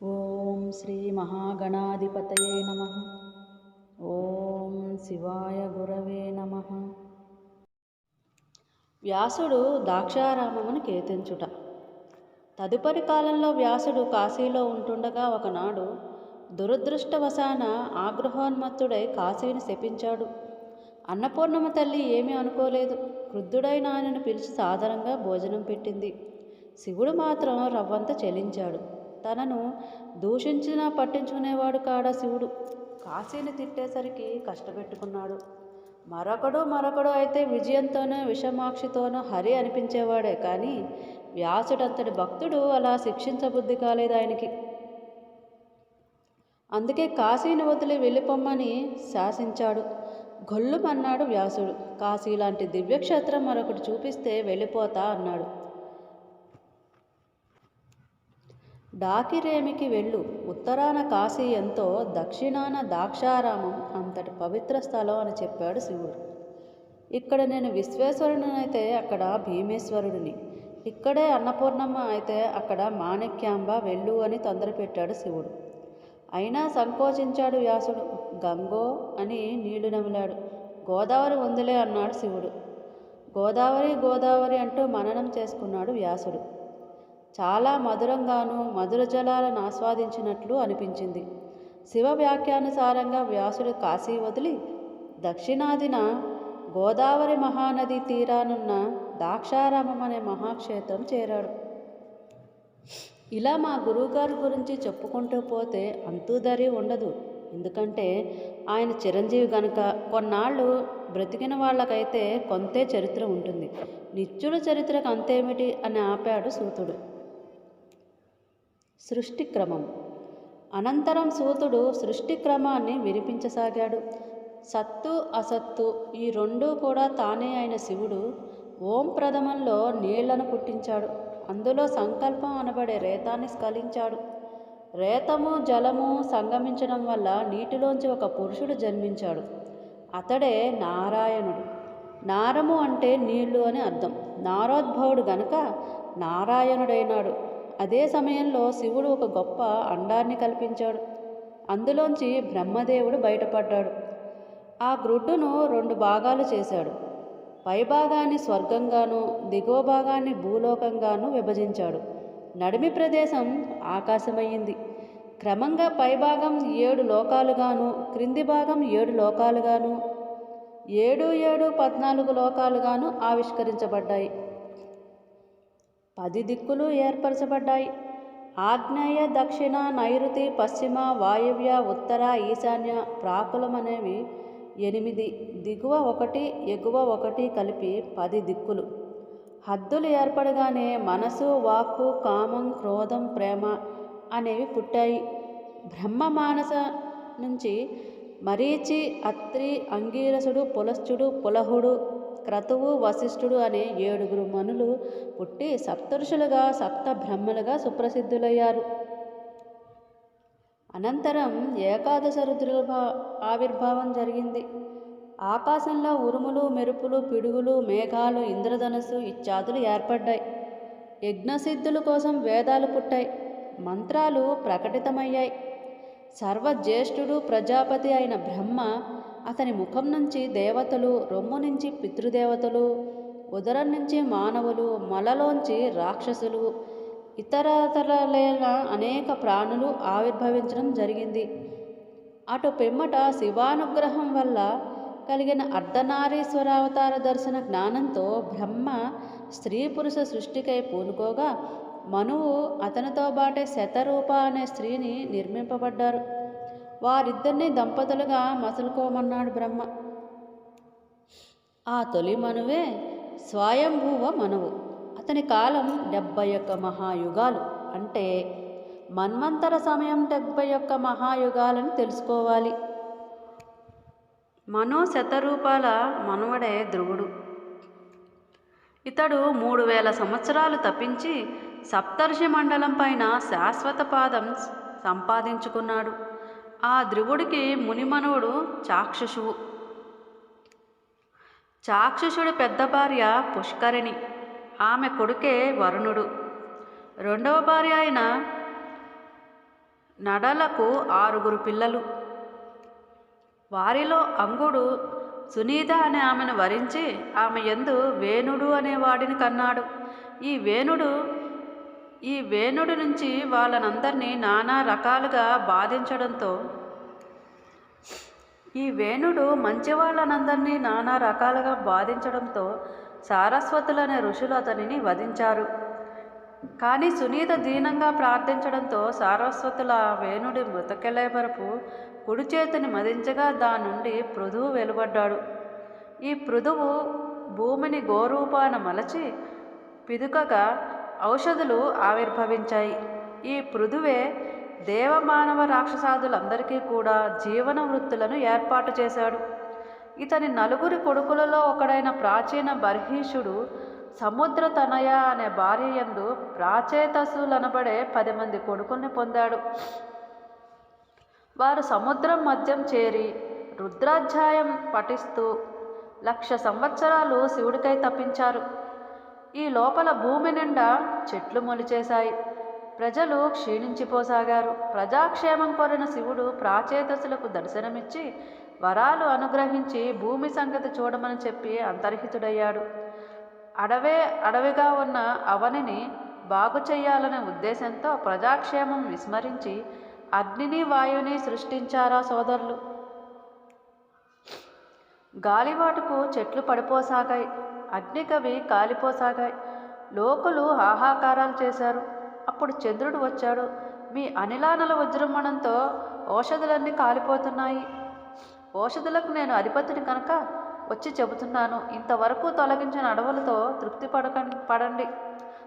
ఓం శ్రీ మహాగణాధిపతయే నమః. ఓం శివాయ గురవే నమః. వ్యాసుడు దాక్షారామమును కీర్తించుట. తదుపరి కాలంలో వ్యాసుడు కాశీలో ఉంటుండగా ఒకనాడు దురదృష్టవశాన ఆగ్రహోన్మత్తుడై కాశీని శపించాడు. అన్నపూర్ణమ్మ తల్లి ఏమీ అనుకోలేదు. క్రుద్ధుడైన ఆయనను పిలిచి సాదరంగా భోజనం పెట్టింది. శివుడు మాత్రం రవ్వంత చెలించాడు. తనను దూషించినా పట్టించుకునేవాడు కాడా శివుడు. కాశీని తిట్టేసరికి కష్టపెట్టుకున్నాడు. మరొకడు అయితే విజయంతోనో విషమాక్షితోనో హరి అనిపించేవాడే కానీ వ్యాసుడంతటి భక్తుడు అలా శిక్షించబుద్ధి కాలేదు ఆయనకి. అందుకే కాశీని వదిలి వెళ్ళిపోమ్మని శాసించాడు. గొల్లుమన్నాడు వ్యాసుడు. కాశీ లాంటి దివ్యక్షేత్రం మరొకటి చూపిస్తే వెళ్ళిపోతా అన్నాడు. డాకిరేమికి వెళ్ళు, ఉత్తరాన కాశీ ఎంతో, దక్షిణాన దాక్షారామం అంతటి పవిత్ర స్థలం అని చెప్పాడు శివుడు. ఇక్కడ నేను విశ్వేశ్వరుడినైతే అక్కడ భీమేశ్వరుడిని, ఇక్కడే అన్నపూర్ణమ్మ అయితే అక్కడ మాణిక్యాంబ వెళ్ళు అని తొందరపెట్టాడు శివుడు. అయినా సంకోచించాడు వ్యాసుడు. గంగో అని నీళ్లు నమిలాడు. గోదావరి ఉందిలే అన్నాడు శివుడు. గోదావరి గోదావరి అంటూ మననం చేసుకున్నాడు వ్యాసుడు. చాలా మధురంగాను మధుర జలాలను ఆస్వాదించినట్లు అనిపించింది. శివ వ్యాఖ్యానుసారంగా వ్యాసుడు కాశీ వదిలి దక్షిణాదిన గోదావరి మహానది తీరానున్న దాక్షారామం అనే మహాక్షేత్రం చేరాడు. ఇలా మా గురువుగారి గురించి చెప్పుకుంటూ పోతే అంతుదరి ఉండదు. ఎందుకంటే ఆయన చిరంజీవి గనుక కొన్నాళ్ళు బ్రతికిన వాళ్ళకైతే కొంతే చరిత్ర ఉంటుంది. నిత్యుల చరిత్రకు అంతేమిటి అని ఆపాడు సూతుడు. సృష్టిక్రమం. అనంతరం సూతుడు సృష్టిక్రమాన్ని వినిపించసాగాడు. సత్తు అసత్తు ఈ రెండూ కూడా తానే అయిన శివుడు ఓం ప్రథమంలో నీళ్లను పుట్టించాడు. అందులో సంకల్పం అనబడే రేతాన్ని స్ఖలించాడు. రేతము జలము సంగమించడం వల్ల నీటిలోంచి ఒక పురుషుడు జన్మించాడు. అతడే నారాయణుడు. నారము అంటే నీళ్లు అని అర్థం. నారోద్భవుడు గనుక నారాయణుడైనాడు. అదే సమయంలో శివుడు ఒక గొప్ప అండాన్ని కల్పించాడు. అందులోంచి బ్రహ్మదేవుడు బయటపడ్డాడు. ఆ గ్రుడ్డును 2 భాగాలు చేశాడు. పైభాగాన్ని స్వర్గంగాను దిగువ భాగాన్ని భూలోకంగాను విభజించాడు. నడిమి ప్రదేశం ఆకాశమయ్యింది. క్రమంగా పైభాగం 7 లోకాలుగాను క్రింది భాగం 7 లోకాలుగాను 7 7 14 లోకాలుగాను ఆవిష్కరించబడ్డాయి. 10 దిక్కులు ఏర్పరచబడ్డాయి. ఆగ్నేయ దక్షిణ నైరుతి పశ్చిమ వాయువ్య ఉత్తర ఈశాన్య ప్రాకులం అనేవి 8, దిగువ 1 ఎగువ 1 కలిపి 10 దిక్కులు. హద్దులు ఏర్పడగానే మనసు వాక్కు కామం క్రోధం ప్రేమ అనేవి పుట్టాయి. బ్రహ్మ మానస నుంచి మరీచి అత్రి అంగీరసుడు పులశ్చుడు పులహుడు క్రతువు వశిష్ఠుడు అనే 7 మనులు పుట్టి సప్తఋషులుగా 7 బ్రహ్మలుగా సుప్రసిద్ధులయ్యారు. అనంతరం ఏకాదశ రుద్రుల ఆవిర్భావం జరిగింది. ఆకాశంలో ఉరుములు మెరుపులు పిడుగులు మేఘాలు ఇంద్రధనస్సు ఇత్యాదులు ఏర్పడ్డాయి. యజ్ఞసిద్ధుల కోసం వేదాలు పుట్టాయి. మంత్రాలు ప్రకటితమయ్యాయి. సర్వజ్యేష్ఠుడు ప్రజాపతి అయిన బ్రహ్మ, అతని ముఖం నుంచి దేవతలు, రొమ్ము నుంచి పితృదేవతలు, ఉదరం నుంచి మానవులు, మలలోంచి రాక్షసులు, ఇతరతరలైన అనేక ప్రాణులు ఆవిర్భవించడం జరిగింది. అటు పిమ్మట శివానుగ్రహం వల్ల కలిగిన అర్ధనారీశ్వరావతార దర్శన జ్ఞానంతో బ్రహ్మ స్త్రీ పురుష సృష్టికై పూనుకోగా మనువు అతనితో బాటే శతరూప అనే స్త్రీని నిర్మింపబడ్డారు. వారిద్దరిని దంపతులుగా మసులుకోమన్నాడు బ్రహ్మ. ఆ తొలి మనువే స్వయంభువ మనువు. అతని కాలం 71 మహాయుగాలు. అంటే మన్వంతర సమయం 71 మహాయుగాలని తెలుసుకోవాలి. మనో శతరూపాల మనువడే ధ్రువుడు. ఇతడు 3000 సంవత్సరాలు తపించి సప్తర్షి మండలం పైన శాశ్వత పాదం సంపాదించుకున్నాడు. ఆ ధ్రువుడికి మునిమనువుడు చాక్షుషువు. చాక్షుషుడి పెద్ద భార్య పుష్కరిణి. ఆమె కొడుకే వరుణుడు. రెండవ భార్య అయిన నడలకు 6 పిల్లలు. వారిలో అంగుడు సునీత అనే ఆమెను వరించి ఆమె యందు వేణుడు అనే వాడిని కన్నాడు. ఈ వేణుడి నుంచి వాళ్ళనందరినీ నానా రకాలుగా బాధించడంతో సారస్వతులనే ఋషులు అతనిని వధించారు. కానీ సునీత దీనంగా ప్రార్థించడంతో సారస్వతుల వేణుడి మృతకెలేబరపు కుడి చేతిని మదించగా దాని నుండి పృథువు వెలువడ్డాడు. ఈ పృథువు భూమిని గోరూపాన మలచి పిదుకగా ఔషధులు ఆవిర్భవించాయి. ఈ పృథువే దేవమానవ రాక్షసాదులందరికీ కూడా జీవన వృత్తులను ఏర్పాటు చేశాడు. ఇతని 9 కొడుకులలో ఒకడైన ప్రాచీన బర్హీషుడు సముద్ర తనయ అనే భార్య యందు ప్రాచేతసులనబడే 10 మంది కొడుకుల్ని పొందాడు. వారు సముద్రం మధ్యం చేరి రుద్రాధ్యాయం పఠిస్తూ 1,00,000 సంవత్సరాలు శివుడికై తప్పించారు. ఈ లోపల భూమి నిండా చెట్లు మొలిచేశాయి. ప్రజలు క్షీణించిపోసాగారు. ప్రజాక్షేమం కోరిన శివుడు ప్రాచేతసులకు దర్శనమిచ్చి వరాలు అనుగ్రహించి భూమి సంగతి చూడమని చెప్పి అంతర్హితుడయ్యాడు. అడవిగా ఉన్న అవనిని బాగు చెయ్యాలనే ఉద్దేశంతో ప్రజాక్షేమం విస్మరించి అగ్నిని వాయువుని సృష్టించారా సోదరులు. గాలివాటుకు చెట్లు పడిపోసాగాయి. అగ్నికవి కాలిపోసాగాయి. లోకులు హాహాకారాలు చేశారు. అప్పుడు చంద్రుడు వచ్చాడు. మీ అనిలానల వజ్రమణంతో ఔషధులన్నీ కాలిపోతున్నాయి. ఔషధులకు నేను అధిపతిని కనుక వచ్చి చెబుతున్నాను. ఇంతవరకు తొలగించిన అడవులతో తృప్తి పడండి.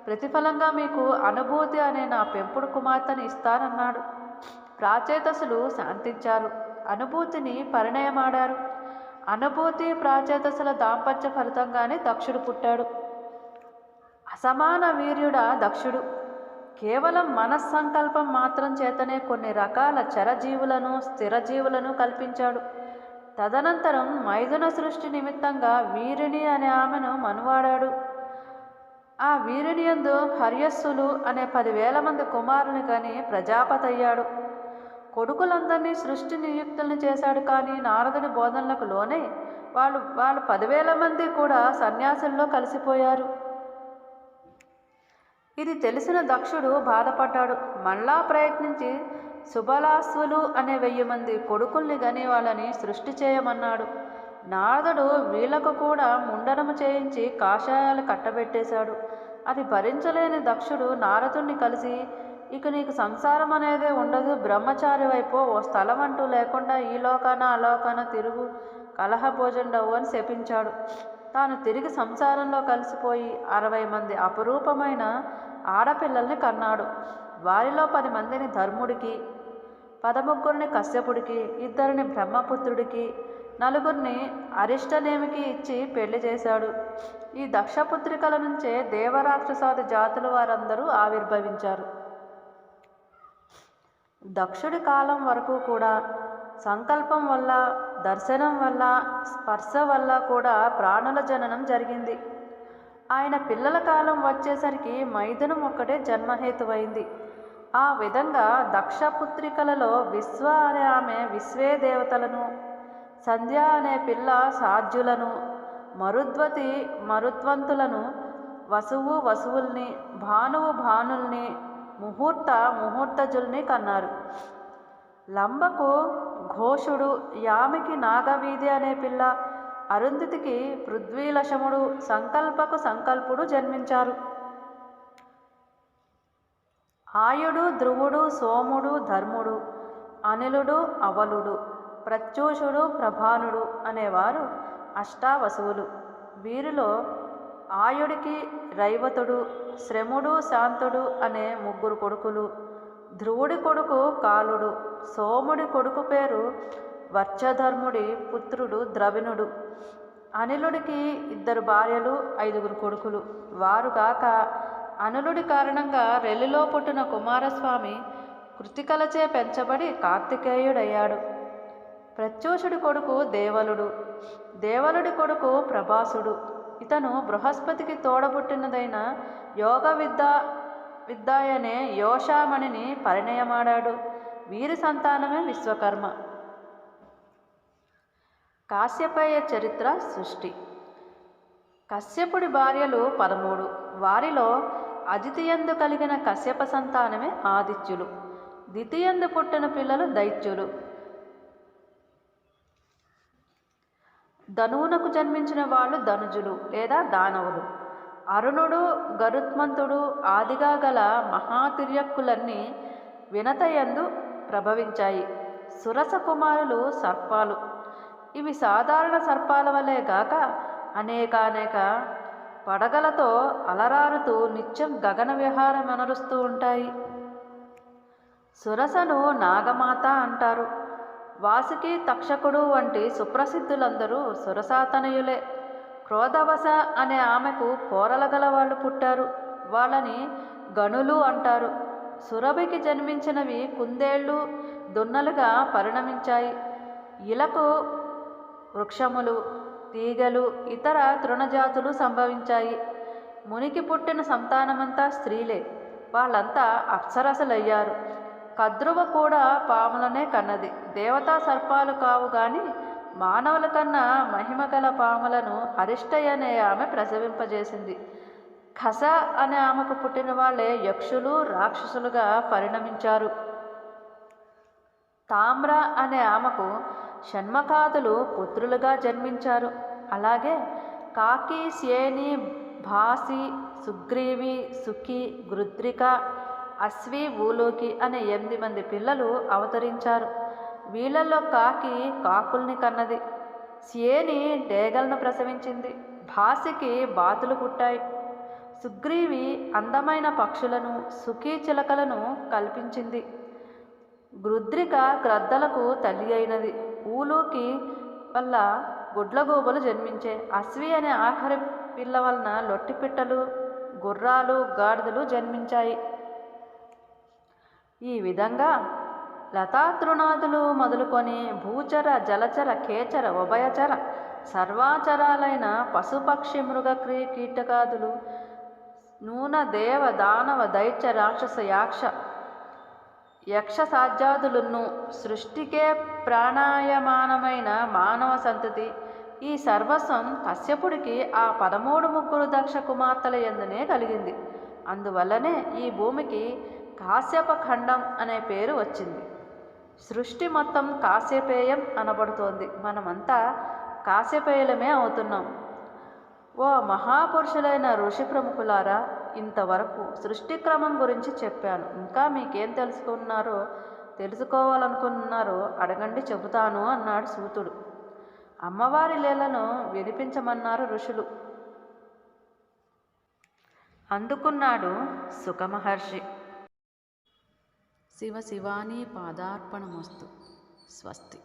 ప్రతిఫలంగా మీకు అనుభూతి అనే నా పెంపుడు కుమార్తెని ఇస్తానన్నాడు. ప్రాచేతసులు శాంతించారు. అనుభూతిని పరిణయమాడారు. అనుభూతి ప్రాచేతసుల దాంపత్య ఫలితంగానే దక్షుడు పుట్టాడు. అసమాన వీర్యుడా దక్షుడు. కేవలం మనస్సంకల్పం మాత్రం చేతనే కొన్ని రకాల చరజీవులను స్థిరజీవులను కల్పించాడు. తదనంతరం మైథున సృష్టి నిమిత్తంగా వీరిని అనే ఆమెను మనువాడాడు. ఆ వీరిని యందు హర్యస్సులు అనే 10,000 మంది కుమారుని కని ప్రజాపతి అయ్యాడు. కొడుకులందరినీ సృష్టి నియుక్తుల్ని చేశాడు. కానీ నారదుని బోధనలకు లోనే వాళ్ళు 10,000 మంది కూడా సన్యాసుల్లో కలిసిపోయారు. ఇది తెలిసిన దక్షుడు బాధపడ్డాడు. మళ్ళా ప్రయత్నించి సుబలాస్వులు అనే 1000 మంది కొడుకుల్ని గని వాళ్ళని సృష్టి చేయమన్నాడు. నారదుడు వీళ్లకు కూడా ముండనము చేయించి కాషాయాలు కట్టబెట్టేశాడు. అది భరించలేని దక్షుడు నారదుణ్ణి కలిసి, ఇక నీకు సంసారం అనేదే ఉండదు, బ్రహ్మచారి వైపు ఓ స్థలం అంటూ లేకుండా ఈ లోకాన అలోకాన తిరుగు కలహభోజండవు అని శపించాడు. తాను తిరిగి సంసారంలో కలిసిపోయి 60 మంది అపురూపమైన ఆడపిల్లల్ని కన్నాడు. వారిలో 10 మందిని ధర్ముడికి, 13 కశ్యపుడికి, 2 బ్రహ్మపుత్రుడికి, 4 అరిష్టనేమికి ఇచ్చి పెళ్లి చేశాడు. ఈ దక్షపుత్రికల నుంచే దేవరాక్షసాది జాతుల వారందరూ ఆవిర్భవించారు. దక్షుడి కాలం వరకు కూడా సంకల్పం వల్ల, దర్శనం వల్ల, స్పర్శ వల్ల కూడా ప్రాణుల జననం జరిగింది. ఆయన పిల్లల కాలం వచ్చేసరికి మైథునం ఒక్కటే జన్మహేతువైంది. ఆ విధంగా దక్షపుత్రికలలో విశ్వ అనే ఆమె విశ్వే దేవతలను, సంధ్య అనే పిల్ల సాధ్యులను, మరుద్వతి మరుద్వంతులను, వసువు వసువుల్ని, భానువు భానుల్ని, ముహూర్తజుల్ని కన్నారు. లంబకు ఘోషుడు, యామికి నాగవీధి అనే పిల్ల, అరుంధతికి పృథ్వీలశముడు, సంకల్పకు సంకల్పుడు జన్మించారు. ఆయుడు ధ్రువుడు, సోముడు ధర్ముడు, అనిలుడు అవలుడు, ప్రత్యూషుడు ప్రభానుడు అనేవారు అష్టావసువులు. వీరిలో ఆయుడికి రైవతుడు, శ్రముడు, శాంతుడు అనే 3 కొడుకులు. ధ్రువుడి కొడుకు కాలుడు. సోముడి కొడుకు పేరు వర్చధర్ముడి పుత్రుడు ద్రవిణుడు. అనిలుడికి 2 భార్యలు, 5 కొడుకులు. వారుగాక అనులుడి కారణంగా రెల్లిలో పుట్టిన కుమారస్వామి కృతికలచే పెంచబడి కార్తికేయుడయ్యాడు. ప్రత్యూషుడి కొడుకు దేవలుడు. దేవలుడి కొడుకు ప్రభాసుడు. ఇతను బృహస్పతికి తోడబుట్టినదైన యోగ విద్యాయనే యోషామణిని పరిణయమాడాడు. వీరి సంతానమే విశ్వకర్మ. కాశ్యపేయ చరిత్ర సృష్టి. కశ్యపుడి భార్యలు 13. వారిలో అజితియందు కలిగిన కశ్యప సంతానమే ఆదిత్యులు. దితియందు పుట్టిన పిల్లలు దైత్యులు. ధనువునకు జన్మించిన వాళ్ళు ధనుజులు లేదా దానవులు. అరుణుడు, గరుత్మంతుడు ఆదిగా గల మహాతిర్యక్కులన్నీ వినతయందు ప్రభవించాయి. సురస కుమారులు సర్పాలు. ఇవి సాధారణ సర్పాల వలె గాక అనేకానేక పడగలతో అలరారుతూ నిత్యం గగన విహారమనరుస్తూ ఉంటాయి. సురసను నాగమాత అంటారు. వాసుకి, తక్షకుడు వంటి సుప్రసిద్ధులందరూ సురసాతనయులే. క్రోధవశ అనే ఆమెకు కోరలగల వాళ్ళు పుట్టారు. వాళ్ళని గణులు అంటారు. సురభికి జన్మించినవి కుందేళ్ళు, దున్నలుగా పరిణమించాయి. ఇలకు వృక్షములు, తీగలు, ఇతర తృణజాతులు సంభవించాయి. మునికి పుట్టిన సంతానమంతా స్త్రీలే. వాళ్ళంతా అప్సరసలయ్యారు. కద్రువ కూడా పాములనే కన్నది. దేవతా సర్పాలు కావు గాని మానవుల కన్నా మహిమగల పాములను అరిష్టయ అనే ఆమె ప్రసవింపజేసింది. ఖస అనే ఆమెకు పుట్టిన వాళ్ళే యక్షులు, రాక్షసులుగా పరిణమించారు. తామ్ర అనే ఆమెకు షణ్మకాదులు పుత్రులుగా జన్మించారు. అలాగే కాకి, శేని, భాసి, సుగ్రీవి, సుఖి, గృద్రిక, అశ్వి, ఊలోకి అనే 8 మంది పిల్లలు అవతరించారు. వీళ్ళల్లో కాకి కాకుల్ని కన్నది. శేని డేగలను ప్రసవించింది. భాసికి బాతులు పుట్టాయి. సుగ్రీవి అందమైన పక్షులను, సుఖీ చిలకలను కల్పించింది. గృద్రిక గ్రద్దలకు తల్లి అయినది. ఊలోకి వల్ల గుడ్లగూబలు జన్మించే. అశ్వి అనే ఆఖరి పిల్ల వలన లొట్టిపిట్టలు, గుర్రాలు, గాడిదలు జన్మించాయి. ఈ విధంగా లతాతృణాదులు మొదలుకొని భూచర, జలచర, కేచర, ఉభయచర సర్వాచరాలైన పశుపక్షి, మృగ, కీటకాదులు, నూన, దేవ, దానవ, దైత్య, రాక్షస, యక్ష సాధ్యాదులును సృష్టికే ప్రాణాయమానమైన మానవ సంతతి ఈ సర్వస్వం కశ్యపుడికి ఆ 13 ముగ్గురు దక్ష కుమార్తెల యందునే కలిగింది. అందువల్లనే ఈ భూమికి కాశ్యప ఖండం అనే పేరు వచ్చింది. సృష్టి మొత్తం కాశ్యపేయం అనబడుతోంది. మనమంతా కాశ్యపేయులమే అవుతున్నాం. ఓ మహాపురుషులైన ఋషి ప్రముఖులారా, ఇంతవరకు సృష్టి క్రమం గురించి చెప్పాను. ఇంకా మీకేం తెలుసుకోవాలనుకున్నారో అడగండి, చెబుతాను అన్నాడు సూతుడు. అమ్మవారి లీలను వినిపించమన్నారు ఋషులు. అందుకున్నాడు సుఖమహర్షి. శివ శివాని పాదార్పణమస్తు. స్వస్తి.